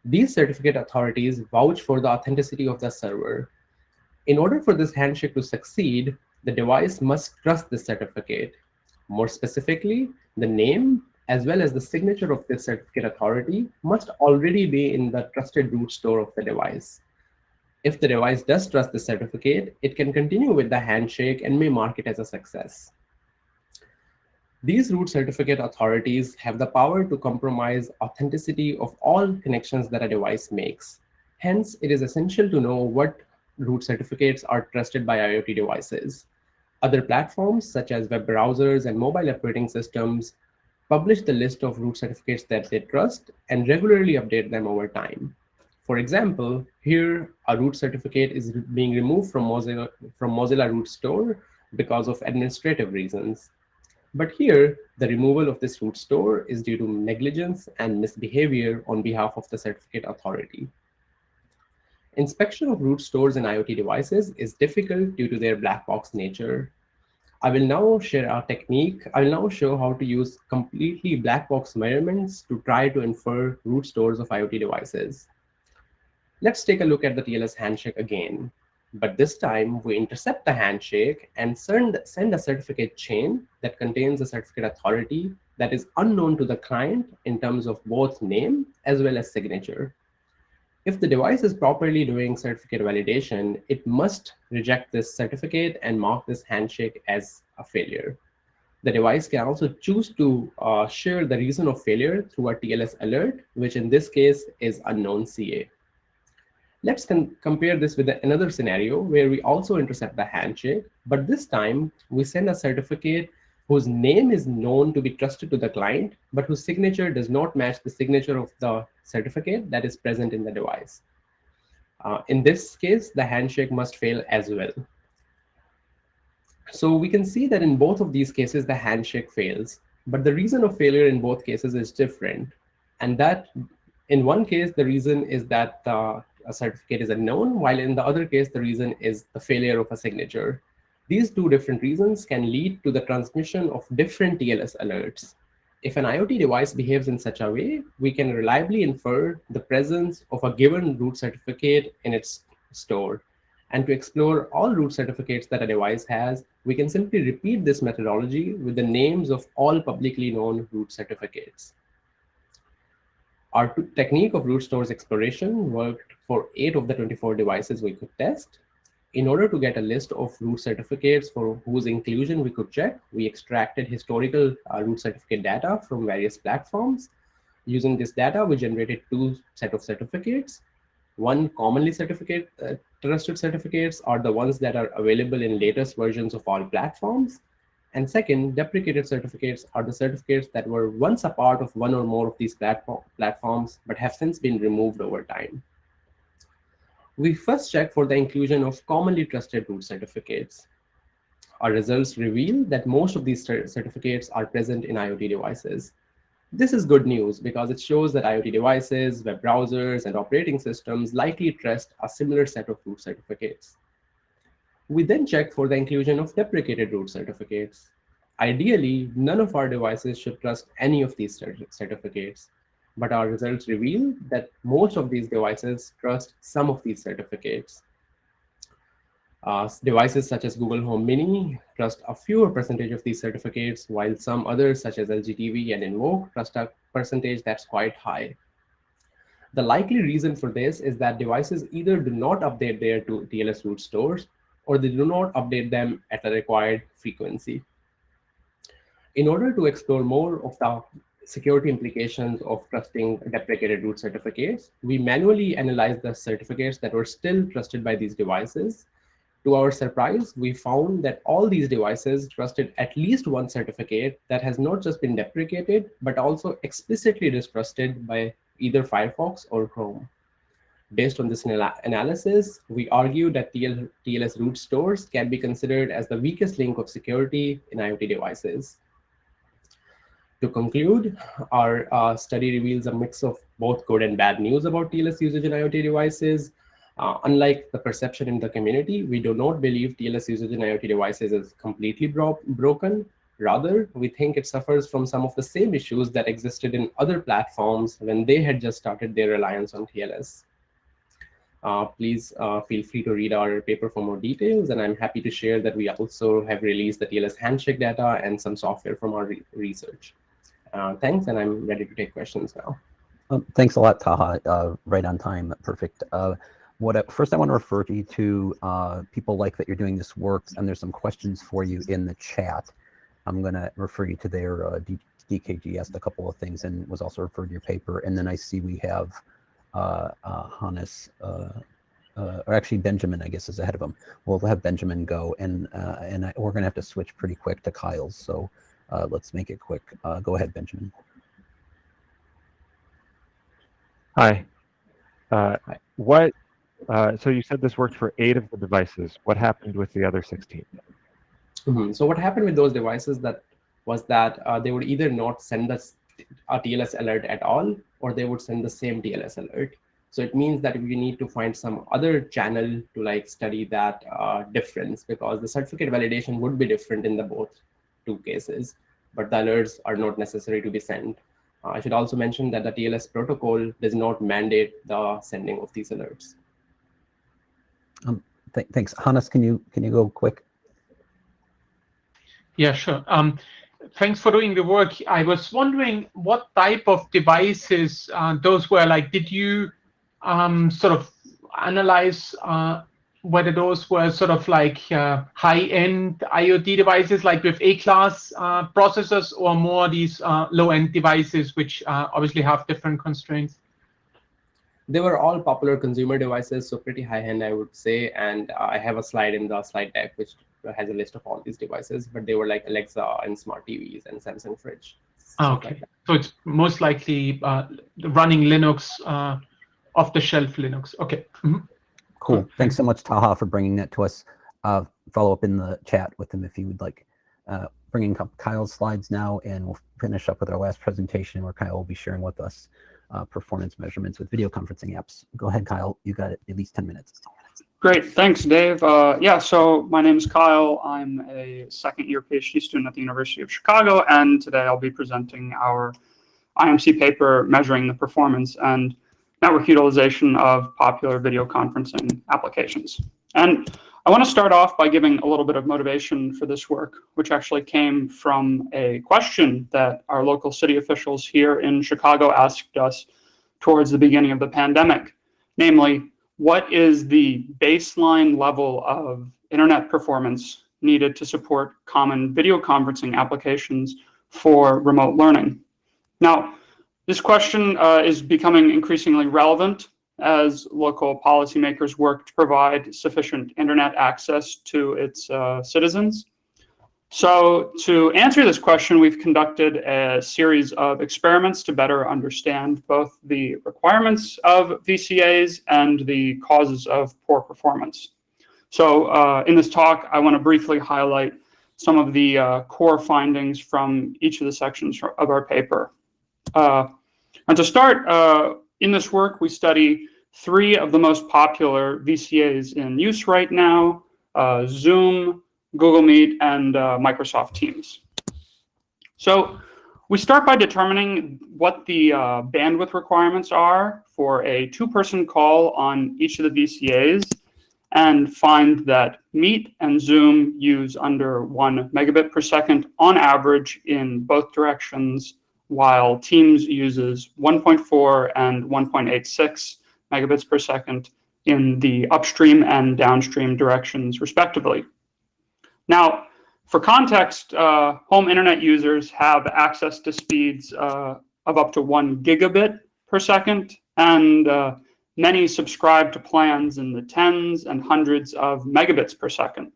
These certificate authorities vouch for the authenticity of the server. In order for this handshake to succeed, the device must trust this certificate. More specifically, the name as well as the signature of this certificate authority must already be in the trusted root store of the device. If the device does trust the certificate, it can continue with the handshake and may mark it as a success. These root certificate authorities have the power to compromise authenticity of all connections that a device makes. Hence, it is essential to know what root certificates are trusted by IoT devices. Other platforms, such as web browsers and mobile operating systems, publish the list of root certificates that they trust and regularly update them over time. For example, here a root certificate is being removed from Mozilla root store because of administrative reasons. But here, the removal of this root store is due to negligence and misbehavior on behalf of the certificate authority. Inspection of root stores in IoT devices is difficult due to their black box nature. I will now share our technique. I will now show how to use completely black box measurements to try to infer root stores of IoT devices. Let's take a look at the TLS handshake again. But this time, we intercept the handshake and send a certificate chain that contains a certificate authority that is unknown to the client in terms of both name as well as signature. If the device is properly doing certificate validation, it must reject this certificate and mark this handshake as a failure. The device can also choose to share the reason of failure through a TLS alert, which in this case is unknown CA. Let's compare this with another scenario where we also intercept the handshake, but this time we send a certificate whose name is known to be trusted to the client, but whose signature does not match the signature of the certificate that is present in the device. In this case, the handshake must fail as well. So we can see that in both of these cases, the handshake fails, but the reason of failure in both cases is different. And that in one case, the reason is that a certificate is unknown, while in the other case, the reason is the failure of a signature. These two different reasons can lead to the transmission of different TLS alerts. If an IoT device behaves in such a way, we can reliably infer the presence of a given root certificate in its store. And to explore all root certificates that a device has, we can simply repeat this methodology with the names of all publicly known root certificates. Our technique of root stores exploration worked for 8 of the 24 devices we could test. In order to get a list of root certificates for whose inclusion we could check, we extracted historical root certificate data from various platforms. Using this data, we generated 2 sets of certificates. One, commonly trusted certificates are the ones that are available in latest versions of all platforms. And second, deprecated certificates are the certificates that were once a part of one or more of these platforms, but have since been removed over time. We first check for the inclusion of commonly trusted root certificates. Our results reveal that most of these certificates are present in IoT devices. This is good news because it shows that IoT devices, web browsers, and operating systems likely trust a similar set of root certificates. We then check for the inclusion of deprecated root certificates. Ideally, none of our devices should trust any of these certificates, but our results reveal that most of these devices trust some of these certificates. Devices such as Google Home Mini trust a fewer percentage of these certificates, while some others such as LG TV and Invoke trust a percentage that's quite high. The likely reason for this is that devices either do not update their TLS root stores or they do not update them at the required frequency. In order to explore more of the security implications of trusting deprecated root certificates, we manually analyzed the certificates that were still trusted by these devices. To our surprise, we found that all these devices trusted at least one certificate that has not just been deprecated, but also explicitly distrusted by either Firefox or Chrome. Based on this analysis, we argue that TLS root stores can be considered as the weakest link of security in IoT devices. To conclude, our study reveals a mix of both good and bad news about TLS usage in IoT devices. Unlike the perception in the community, we do not believe TLS usage in IoT devices is completely broken. Rather, we think it suffers from some of the same issues that existed in other platforms when they had just started their reliance on TLS. Please feel free to read our paper for more details, and I'm happy to share that we also have released the TLS handshake data and some software from our research. Thanks, and I'm ready to take questions now. Thanks a lot, Taha. Right on time, perfect. First, I want to refer you to people like that you're doing this work, and there's some questions for you in the chat. I'm going to refer you to their DKG asked a couple of things and was also referred to your paper. And then I see we have Hannes, or actually Benjamin, I guess, is ahead of him. We'll have Benjamin go, and we're going to have to switch pretty quick to Kyle's. So let's make it quick. Go ahead, Benjamin. Hi. So you said this worked for 8 of the devices. What happened with the other 16? So what happened with those devices was that they would either not send us a TLS alert at all, or they would send the same TLS alert. So it means that we need to find some other channel to study that difference, because the certificate validation would be different in the both 2 cases, but the alerts are not necessary to be sent. I should also mention that the TLS protocol does not mandate the sending of these alerts. Thanks, Hannes. Can you go quick? Yeah, sure. Thanks for doing the work. I was wondering what type of devices those were. Did you sort of analyze whether those were sort of high-end IoT devices, like with A-class processors, or more these low-end devices, which obviously have different constraints? They were all popular consumer devices, so pretty high-end, I would say. And I have a slide in the slide deck which has a list of all these devices, but they were like Alexa and smart TVs and Samsung fridge. Okay, so it's most likely running Linux, off-the-shelf Linux. Okay. Mm-hmm. Cool. Thanks so much, Taha, for bringing that to us. Follow up in the chat with them if you would like. Bringing up Kyle's slides now, and we'll finish up with our last presentation where Kyle will be sharing with us performance measurements with video conferencing apps. Go ahead, Kyle. You got at least 10 minutes. Great. Thanks, Dave. Yeah, so my name is Kyle. I'm a second-year PhD student at the University of Chicago, and today I'll be presenting our IMC paper measuring the performance and network utilization of popular video conferencing applications. And I want to start off by giving a little bit of motivation for this work, which actually came from a question that our local city officials here in Chicago asked us towards the beginning of the pandemic, namely, what is the baseline level of internet performance needed to support common video conferencing applications for remote learning? Now, this question is becoming increasingly relevant as local policymakers work to provide sufficient internet access to its citizens. So to answer this question, we've conducted a series of experiments to better understand both the requirements of VCAs and the causes of poor performance. So in this talk, I want to briefly highlight some of the core findings from each of the sections of our paper. And to start, in this work, we study 3 of the most popular VCAs in use right now, Zoom, Google Meet, and Microsoft Teams. So we start by determining what the bandwidth requirements are for a 2-person call on each of the VCAs, and find that Meet and Zoom use under 1 megabit per second on average in both directions, while Teams uses 1.4 and 1.86 megabits per second in the upstream and downstream directions, respectively. Now, for context, home internet users have access to speeds of up to 1 gigabit per second, and many subscribe to plans in the tens and hundreds of megabits per second.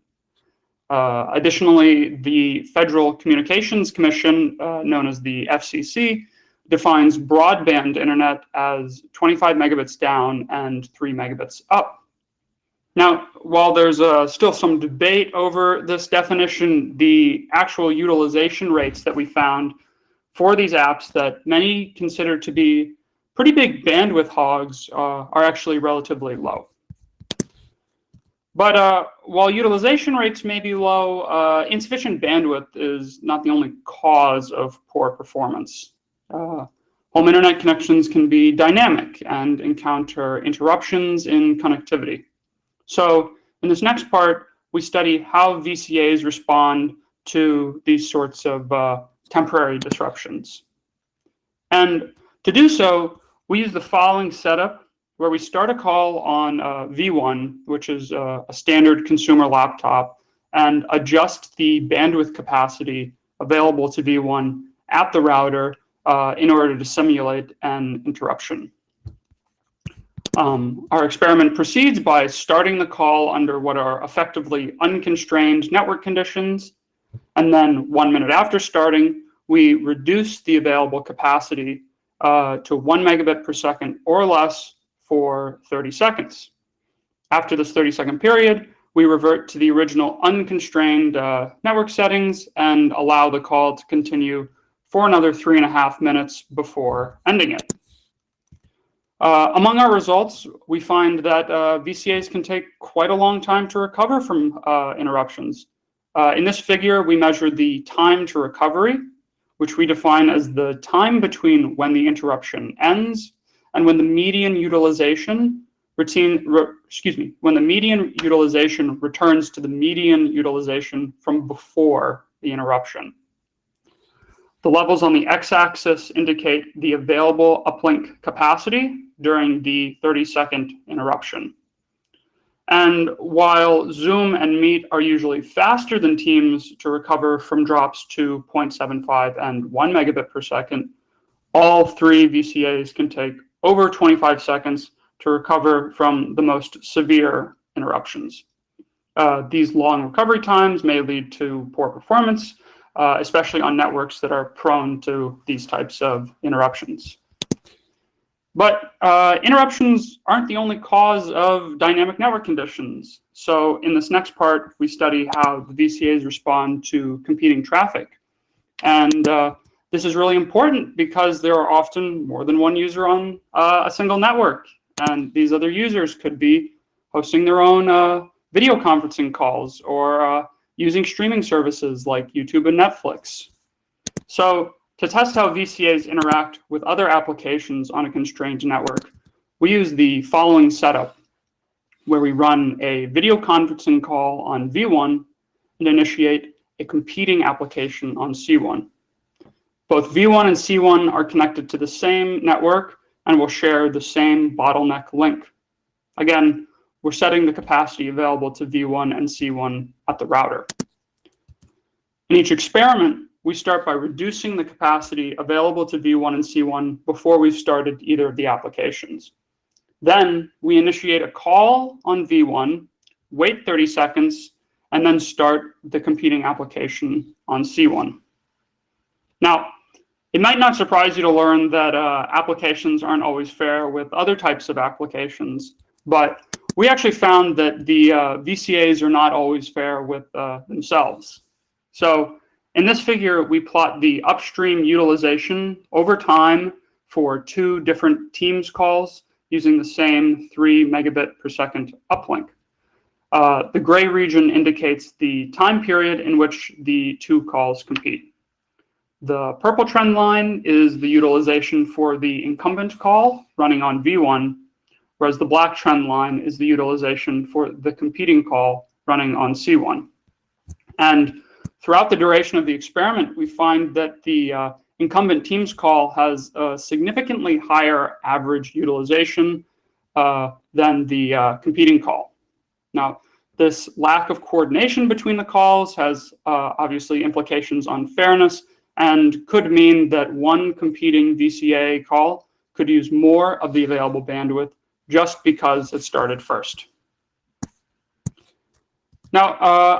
Additionally, the Federal Communications Commission, known as the FCC, defines broadband internet as 25 megabits down and 3 megabits up. Now, while there's still some debate over this definition, the actual utilization rates that we found for these apps that many consider to be pretty big bandwidth hogs are actually relatively low. But while utilization rates may be low, insufficient bandwidth is not the only cause of poor performance. Home internet connections can be dynamic and encounter interruptions in connectivity. So in this next part, we study how VCAs respond to these sorts of temporary disruptions. And to do so, we use the following setup, where we start a call on V1, which is a standard consumer laptop, and adjust the bandwidth capacity available to V1 at the router in order to simulate an interruption. Our experiment proceeds by starting the call under what are effectively unconstrained network conditions, and then 1 minute after starting, we reduce the available capacity to 1 megabit per second or less for 30 seconds. After this 30-second period, we revert to the original unconstrained network settings and allow the call to continue for another 3.5 minutes before ending it. Among our results, we find that VCAs can take quite a long time to recover from interruptions. In this figure, we measured the time to recovery, which we define as the time between when the interruption ends and when the median utilization returns to the median utilization from before the interruption. The levels on the x-axis indicate the available uplink capacity during the 30-second interruption. And while Zoom and Meet are usually faster than Teams to recover from drops to 0.75 and 1 megabit per second, all 3 VCAs can take over 25 seconds to recover from the most severe interruptions. These long recovery times may lead to poor performance, especially on networks that are prone to these types of interruptions. But interruptions aren't the only cause of dynamic network conditions. So in this next part, we study how the VCAs respond to competing traffic. And this is really important because there are often more than one user on a single network. And these other users could be hosting their own video conferencing calls or using streaming services like YouTube and Netflix. So to test how VCAs interact with other applications on a constrained network, we use the following setup, where we run a video conferencing call on V1 and initiate a competing application on C1. Both V1 and C1 are connected to the same network and will share the same bottleneck link. Again, we're setting the capacity available to V1 and C1 at the router. In each experiment, we start by reducing the capacity available to V1 and C1 before we've started either of the applications. Then we initiate a call on V1, wait 30 seconds, and then start the competing application on C1. Now, it might not surprise you to learn that applications aren't always fair with other types of applications, but we actually found that the VCAs are not always fair with themselves. So in this figure, we plot the upstream utilization over time for 2 different Teams calls using the same 3 megabit per second uplink. The gray region indicates the time period in which the 2 calls compete. The purple trend line is the utilization for the incumbent call running on V1, whereas the black trend line is the utilization for the competing call running on C1. And throughout the duration of the experiment, we find that the incumbent Teams call has a significantly higher average utilization than the competing call. Now, this lack of coordination between the calls has obviously implications on fairness, and could mean that one competing VCA call could use more of the available bandwidth just because it started first. Now,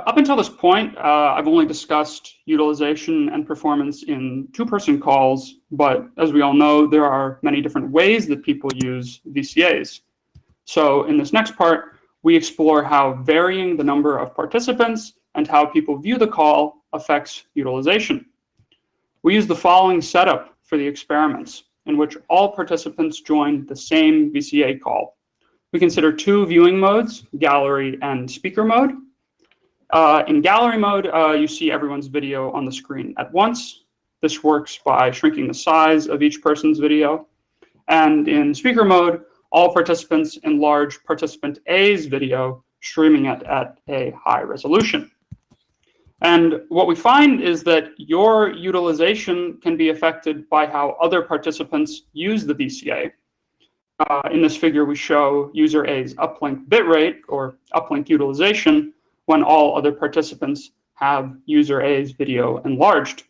up until this point, I've only discussed utilization and performance in 2-person calls, but as we all know, there are many different ways that people use VCAs. So in this next part, we explore how varying the number of participants and how people view the call affects utilization. We use the following setup for the experiments, in which all participants join the same VCA call. We consider 2 viewing modes, gallery and speaker mode. In gallery mode, you see everyone's video on the screen at once. This works by shrinking the size of each person's video. And in speaker mode, all participants enlarge participant A's video, streaming it at a high resolution. And what we find is that your utilization can be affected by how other participants use the VCA. In this figure, we show user A's uplink bitrate, or uplink utilization, when all other participants have user A's video enlarged.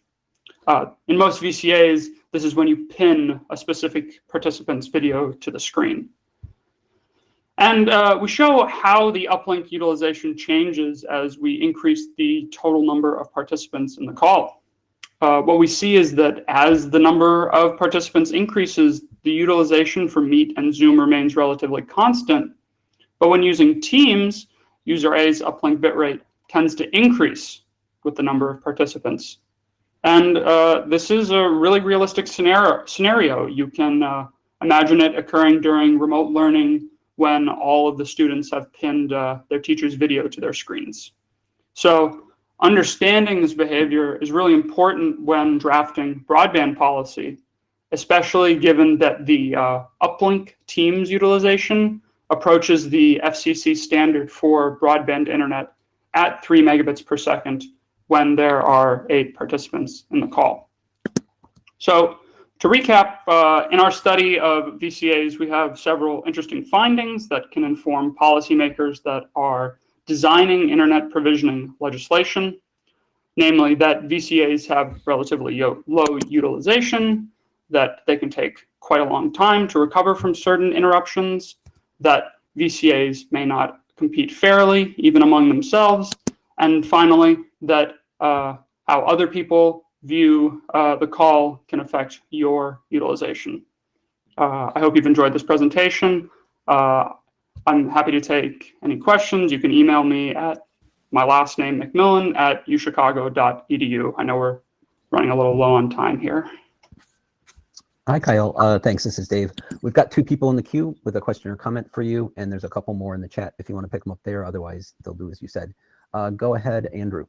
In most VCAs, this is when you pin a specific participant's video to the screen. And we show how the uplink utilization changes as we increase the total number of participants in the call. What we see is that as the number of participants increases, the utilization for Meet and Zoom remains relatively constant. But when using Teams, user A's uplink bitrate tends to increase with the number of participants. And this is a really realistic scenario. You can imagine it occurring during remote learning when all of the students have pinned their teacher's video to their screens. So understanding this behavior is really important when drafting broadband policy, especially given that the uplink Teams utilization approaches the FCC standard for broadband internet at 3 megabits per second when there are 8 participants in the call. So to recap, in our study of VCAs, we have several interesting findings that can inform policymakers that are designing internet provisioning legislation, namely that VCAs have relatively low utilization, that they can take quite a long time to recover from certain interruptions, that VCAs may not compete fairly, even among themselves, and finally, that how other people view the call can affect your utilization. I hope you've enjoyed this presentation. I'm happy to take any questions. You can email me at my last name, mcmillan@uchicago.edu. I know we're running a little low on time here. Hi, Kyle. Thanks. This is Dave. We've got 2 people in the queue with a question or comment for you, and there's a couple more in the chat if you want to pick them up there. Otherwise, they'll do as you said. Go ahead, Andrew.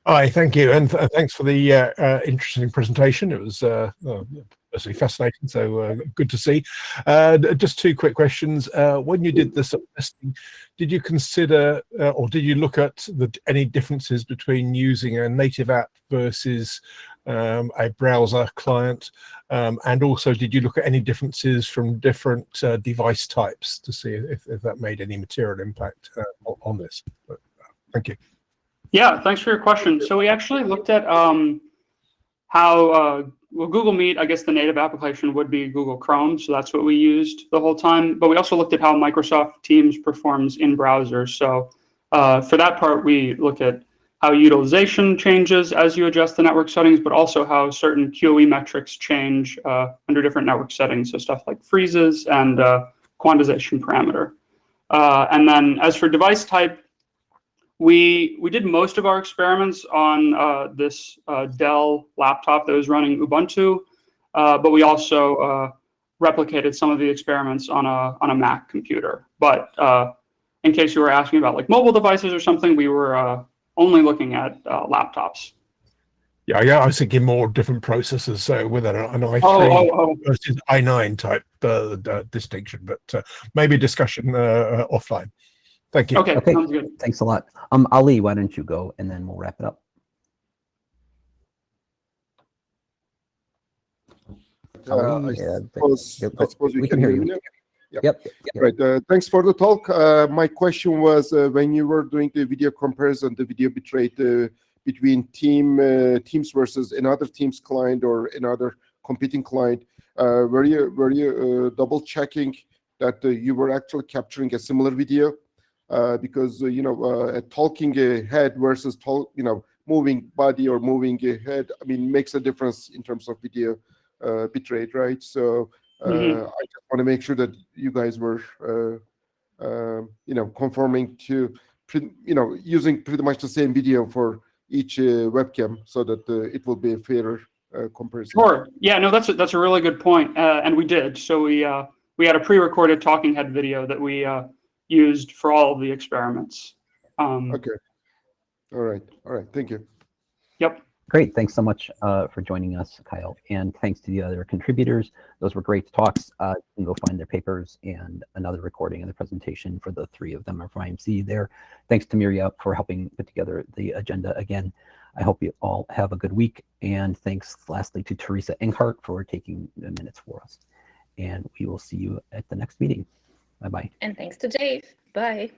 Hi, thank you, and thanks for the interesting presentation. It was personally fascinating, so good to see. Just 2 quick questions. When you did this testing, did you consider or did you look at any differences between using a native app versus a browser client? And also, did you look at any differences from different device types to see if that made any material impact on this? Thank you. Yeah, thanks for your question. So we actually looked at how, well, Google Meet, I guess the native application would be Google Chrome, so that's what we used the whole time. But we also looked at how Microsoft Teams performs in browsers. So For that part, we look at how utilization changes as you adjust the network settings, but also how certain QoE metrics change under different network settings. So stuff like freezes and quantization parameter. And then as for device type, we did most of our experiments on this Dell laptop that was running Ubuntu, but we also replicated some of the experiments on a Mac computer. But in case you were asking about like mobile devices or something, we were only looking at laptops. Yeah, I was thinking more different processors, so with an i3 versus i9 type distinction, but maybe discussion offline. Thank you. Okay, sounds good. Thanks a lot. Ali, why don't you go, and then we'll wrap it up. I suppose we can hear me now. Yep. Right. Thanks for the talk. My question was when you were doing the video comparison, the video bitrate between Teams versus another Teams client or another competing client, were you double checking that you were actually capturing a similar video? Because a talking head versus moving body or moving head, I mean, makes a difference in terms of video bitrate, right? So I just want to make sure that you guys were conforming to using pretty much the same video for each webcam, so that it will be a fairer comparison. Sure. Yeah. No, that's a really good point, and we did. So we had a pre-recorded talking head video that we used for all of the experiments. Okay. All right. Thank you. Yep. Great. Thanks so much for joining us, Kyle. And thanks to the other contributors. Those were great talks. You can go find their papers and another recording of the presentation for the three of them are from IMC there. Thanks to Miria for helping put together the agenda again. I hope you all have a good week. And thanks lastly to Teresa Enghart for taking the minutes for us. And we will see you at the next meeting. Bye-bye. And thanks to Dave. Bye.